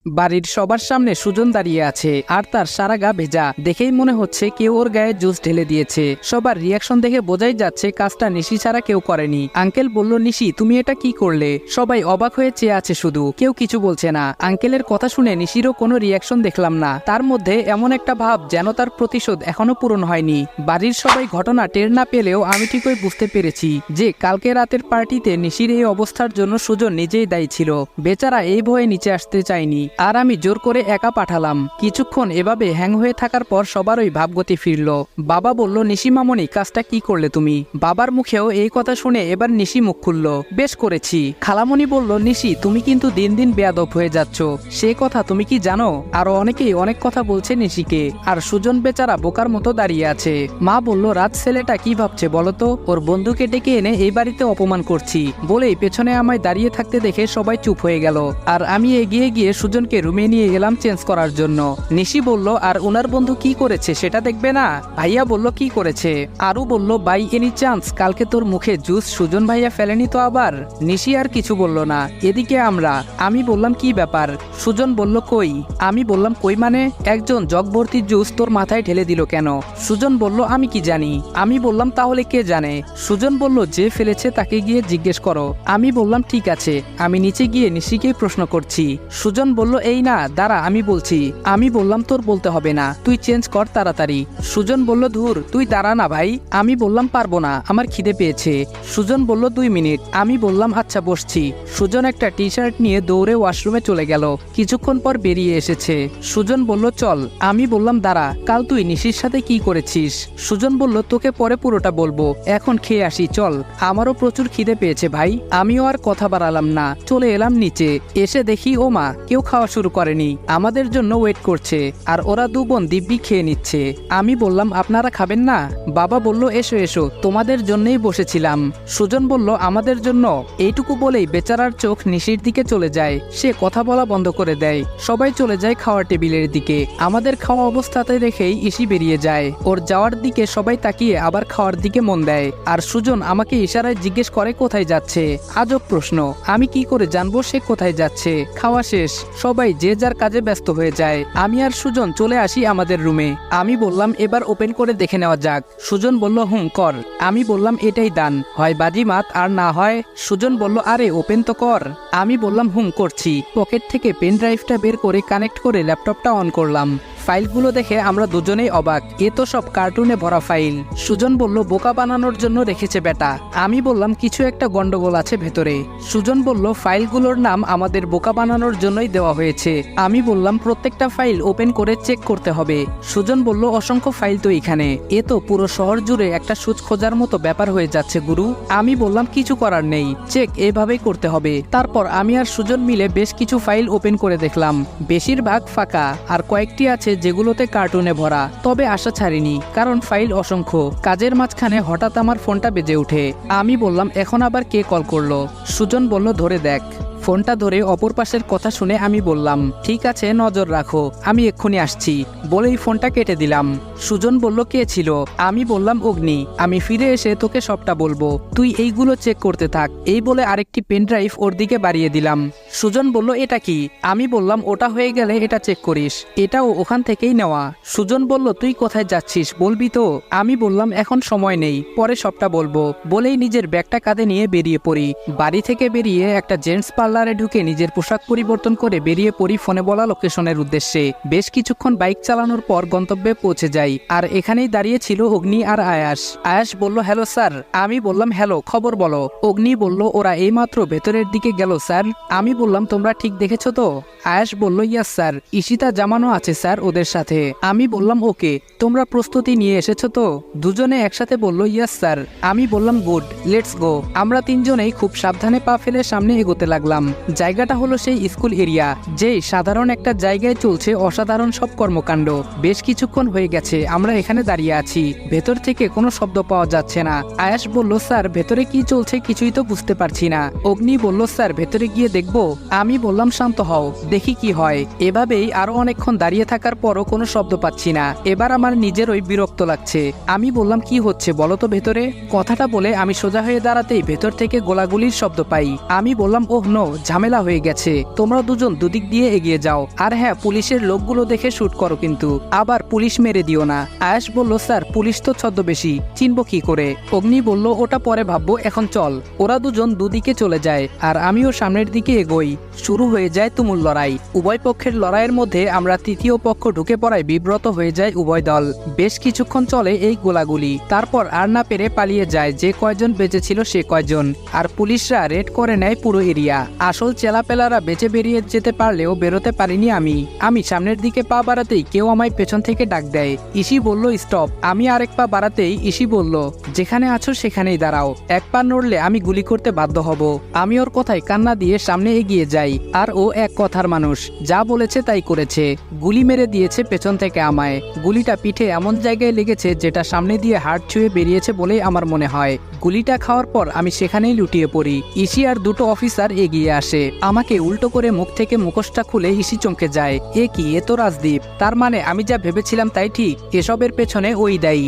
বাড়ির সবার সামনে সুজন দাঁড়িয়ে আছে আর তার সারা গা ভেজা। দেখেই মনে হচ্ছে কেউ ওর গায়ে জুস ঢেলে দিয়েছে। সবার রিয়াকশন দেখে বোঝাই যাচ্ছে কাজটা নিশি ছাড়া কেউ করেনি। আঙ্কেল বলল, নিশি তুমি এটা কি করলে? সবাই অবাক হয়ে চেয়ে আছে, শুধু কেউ কিছু বলছে না। আঙ্কেলের কথা শুনে নিশিরও কোনো রিয়াকশন দেখলাম না। তার মধ্যে এমন একটা ভাব যেন তার প্রতিশোধ এখনো পূরণ হয়নি। বাড়ির সবাই ঘটনা টের না পেলেও আমি ঠিকই বুঝতে পেরেছি যে কালকে রাতের পার্টিতে নিশির এই অবস্থার জন্য সুজন নিজেই দায়ী ছিল। বেচারা এই ভয়ে নিচে আসতে চায়নি, আর আমি জোর করে একা পাঠালাম। কিছুক্ষণ এভাবে হ্যাং হয়ে থাকার পর সবারই ভাবগতি ফিরল। বাবা বলল, নিশি মামনি কাজটা কি করলে তুমি? বাবার মুখেও এই কথা শুনে এবার নিশি মুখ খুলল, বেশ করেছি। খালামণি বলল, নিশি তুমি কিন্তু দিন দিন বেয়াদব হয়ে যাচ্ছ, সে কথা তুমি কি জানো? আরো অনেকেই অনেক কথা বলছে নিশিকে, আর সুজন বেচারা বোকার মতো দাঁড়িয়ে আছে। মা বলল, রাত ছেলেটা কি ভাবছে বলতো? ওর বন্ধুকে ডেকে এনে এই বাড়িতে অপমান করছি বলেই পেছনে আমায় দাঁড়িয়ে থাকতে দেখে সবাই চুপ হয়ে গেল। আর আমি এগিয়ে গিয়ে সুজনকে রুমে নিয়ে গেলাম চেঞ্জ করার জন্য। নিশি বলল, আর ওনার বন্ধু কি করেছে সেটা দেখবে না? ভাইয়া বলল, কি করেছে? আরু বলল, বাই এনি চান্স কালকে তোর মুখে জুস সুজন ভাইয়া ফেলেনি তো আবার? নিশি আর কিছু বলল না। এদিকে আমি বললাম, কি ব্যাপার? সুজন বলল, কই? আমি বললাম, কই মানে? একজন জগ ভর্তি জুস তোর মাথায় ঢেলে দিল কেন? সুজন বলল, আমি কি জানি। আমি বললাম, তাহলে কে জানে? সুজন বলল, যে ফেলেছে তাকে গিয়ে জিজ্ঞেস করো। আমি বললাম, ঠিক আছে। আমি নিচে গিয়ে নিশিকেই প্রশ্ন করছি। সুজন বলল, এই না দাঁড়া, আমি বলছি। আমি বললাম, তোর বলতে হবে না, তুই চেঞ্জ কর তাড়াতাড়ি। সুজন বলল, ধুর তুই দাঁড়া না ভাই। আমি বললাম, পারবো না, আমার খিদে পেয়েছে। সুজন বলল, 2 মিনিট। আমি বললাম, আচ্ছা বসছি। সুজন একটা টি শার্ট নিয়ে দৌড়ে ওয়াশরুমে চলে গেল। কিছুক্ষণ পর বেরিয়ে এসেছে। সুজন বলল, চল। আমি বললাম, দাঁড়া, কাল তুই নিশির সাথে কি করেছিস? সুজন বলল, তোকে পরে পুরোটা বলবো, এখন খেয়ে আসি চল। আমারও প্রচুর খিদে পেয়েছে ভাই। আমিও আর কথা বাড়ালাম না, চলে এলাম নিচে। এসে দেখি ও মা কেউ খাওয়া শুরু করেনি, আমাদের জন্য ওয়েট করছে। আর ওরা 2 বোন দিব্যি খেয়ে নিচ্ছে। আমি বললাম, আপনারা খাবেন না? বাবা বলল, এসো এসো, তোমাদের জন্যই বসেছিলাম। সুজন বলল, আমাদের জন্য? এইটুকু বলেই বেচারার চোখ নিশির দিকে চলে যায়। সে কথা বলা বন্ধ করে দেয়। সবাই চলে যায় খাওয়ার টেবিলের দিকে। আমাদের খাওয়া অবস্থাতে দেখেই ইসি বেরিয়ে যায়। ওর যাওয়ার দিকে সবাই তাকিয়ে আবার খাওয়ার দিকে মন দেয়। আর সুজন আমাকে ইশারায় জিজ্ঞেস করে কোথায় যাচ্ছে। আজব প্রশ্ন, আমি কি করে জানবো সে কোথায় যাচ্ছে? খাওয়া শেষ, সবাই যে যার কাজে ব্যস্ত হয়ে যায়। আমি আর সুজন চলে আসি আমাদের রুমে। আমি বললাম, এবার ওপেন করে দেখে নেওয়া যাক। সুজন বলল, কর। আমি বললাম, এটাই দান, হয় বাজিমাত আর না হয়। সুজন বলল, আরে ওপেন তো কর। আমি বললাম, করছি। পকেট থেকে পেন ড্রাইভটা বের করে কানেক্ট করে ল্যাপটপটা অন করলাম। ফাইলগুলো দেখে আমরা দুজনেই অবাক, এ তো সব কার্টুনে ভরা ফাইল। সুজন বলল, বোকা বানানোর জন্য রেখেছে বেটা। আমি বললাম, কিছু একটা গন্ডগোল আছে ভেতরে। সুজন বলল, ফাইলগুলোর নাম আমাদের বোকা বানানোর জন্যই দেওয়া হয়েছে। আমি বললাম, প্রত্যেকটা ফাইল ওপেন করে চেক করতে হবে। সুজন বলল, অসংখ্য ফাইল তো এখানে, এ তো পুরো শহর জুড়ে একটা সুচ খোঁজার মতো ব্যাপার হয়ে যাচ্ছে গুরু। আমি বললাম, কিছু করার নেই, চেক এভাবেই করতে হবে। তারপর আমি আর সুজন মিলে বেশ কিছু ফাইল ওপেন করে দেখলাম। বেশিরভাগ ফাঁকা, আর কয়েকটি আছে যেগুলোতে কার্টুনে ভরা। তবে আশা ছাড়িনি, কারণ ফাইল অসংখ্য। কাজের মাঝখানে হঠাৎ আমার ফোনটা বেজে ওঠে। আমি বললাম, এখন আবার কে কল করলো? সুজন বলল, ধরে দেখ। ফোনটা ধরে অপর পাশের কথা শুনে আমি বললাম, ঠিক আছে, নজর রাখো, আমি এক্ষুনি আসছি বলেই ফোনটা কেটে দিলাম। সুজন বলল, কে ছিল? আমি বললাম, অগ্নি। আমি ফিরে এসে তোকে সবটা বলবো, তুই এইগুলো চেক করতে থাক। এই বলে আরেকটি পেন ড্রাইভ ওর দিকে বাড়িয়ে দিলাম। সুজন বলল, এটা কি? আমি বললাম, ওটা হয়ে গেলে এটা চেক করিস, এটাও ওখান থেকেই নেওয়া। সুজন বলল, তুই কোথায় যাচ্ছিস বলবি তো? আমি বললাম, এখন সময় নেই, পরে সবটা বলবো বলেই নিজের ব্যাগটা কাঁধে নিয়ে বেরিয়ে পড়ি। বাড়ি থেকে বেরিয়ে একটা জেন্টস পার্লারে ঢুকে নিজের পোশাক পরিবর্তন করে বেরিয়ে পড়ি ফোনে বলা লোকেশনের উদ্দেশ্যে। বেশ কিছুক্ষণ বাইক চালানোর পর গন্তব্যে পৌঁছে যাই। আর এখানেই দাঁড়িয়ে ছিল অগ্নি আর আয়াস। আয়াস বলল, হ্যালো স্যার। আমি বললাম, হ্যালো, খবর বলো। অগ্নি বলল, ওরা এইমাত্র ভেতরের দিকে গেল স্যার। আমি বললাম, তোমরা ঠিক দেখেছো তো? আয়াস বলল, ইয়াস স্যার, ঈশিতা জামানো আছে স্যার ওদের সাথে। আমি বললাম, ওকে, তোমরা প্রস্তুতি নিয়ে এসেছো তো? দুজনে একসাথে বলল, ইয়াস স্যার। আমি বললাম, গুড, লেটস গো। আমরা তিনজনেই খুব সাবধানে পা ফেলে সামনে এগোতে লাগলাম। জায়গাটা হলো সেই স্কুল এরিয়া, যেই সাধারণ একটা জায়গায় চলছে অসাধারণ সব কর্মকাণ্ড। বেশ কিছুক্ষণ হয়ে গেছে আমরা এখানে দাঁড়িয়ে আছি, ভেতর থেকে কোনো শব্দ পাওয়া যাচ্ছে না। আয়াস বলল, স্যার ভেতরে কি চলছে কিছুই তো বুঝতে পারছি না। অগ্নি বলল, স্যার ভেতরে গিয়ে দেখবো? আমি বললাম, শান্ত হও, দেখি কি হয়। এভাবেই আরো অনেকক্ষণ দাঁড়িয়ে থাকার পরও কোনো শব্দ পাচ্ছি না। এবার আমার নিজেরই বিরক্ত লাগছে। আমি বললাম, কি হচ্ছে বলো তো ভেতরে? কথাটা বলে আমি সোজা হয়ে দাঁড়াতেই ভেতর থেকে গোলাগুলির শব্দ পাই। আমি বললাম, ওহ নো, ঝামেলা হয়ে গেছে, তোমরা দুজন দুদিক দিয়ে এগিয়ে যাও, আর হ্যাঁ পুলিশের লোকগুলো দেখে শুট করো, কিন্তু আবার পুলিশ মেরে দিও না। আয়াস বলল, স্যার পুলিশ তো ছদ্মবেশী, চিনব কি করে? অগ্নি বলল, ওটা পরে ভাববো, এখন চল। ওরা দুজন দুদিকে চলে যায় আর আমিও সামনের দিকে এগোই। শুরু হয়ে যায় তুমুল লড়াই। উভয় পক্ষের লড়াইয়ের মধ্যে আমরা তৃতীয় পক্ষ ঢুকে পড়ায় বিব্রত হয়ে যায় উভয় দল। বেশ কিছুক্ষণ চলে এই গোলাগুলি, তারপর আর না পেরে পালিয়ে যায় যে কয়জন বেঁচে ছিল সে কয়জন, আর পুলিশরা রেড করে নেয় পুরো এরিয়া। আসল চেলাপেলারা বেঁচে বেরিয়ে যেতে পারলেও বেরোতে পারিনি আমি সামনের দিকে পা বাড়াতেই কেউ আমায় পেছন থেকে ডাক দেয়। ইসি বলল, স্টপ। আমি আরেক পা বাড়াতেই ইসি বলল, যেখানে আছো সেখানেই দাঁড়াও, এক পা নড়লে আমি গুলি করতে বাধ্য হব। আমি ওর কথায় কান্না দিয়ে সামনে এগিয়ে যাই, আর ও এক কথার মানুষ, যা বলেছে তাই করেছে। গুলি মেরে দিয়েছে পেছন থেকে আমায়। গুলিটা পিঠে এমন জায়গায় লেগেছে যেটা সামনে দিয়ে হাড় ছুঁয়ে বেরিয়েছে বলেই আমার মনে হয়। গুলিটা খাওয়ার পর আমি সেখানেই লুটিয়ে পড়ি। ইসি আর দুটো অফিসার এগিয়ে আসে, আমাকে উল্টো করে মুখ থেকে মুখোশটা খুলে ইসি চমকে যায়। এ কি, এ তো রাজদীপ। তার মানে আমি যা ভেবেছিলাম তাই ঠিক, এসবের পেছনে ওই দায়ী।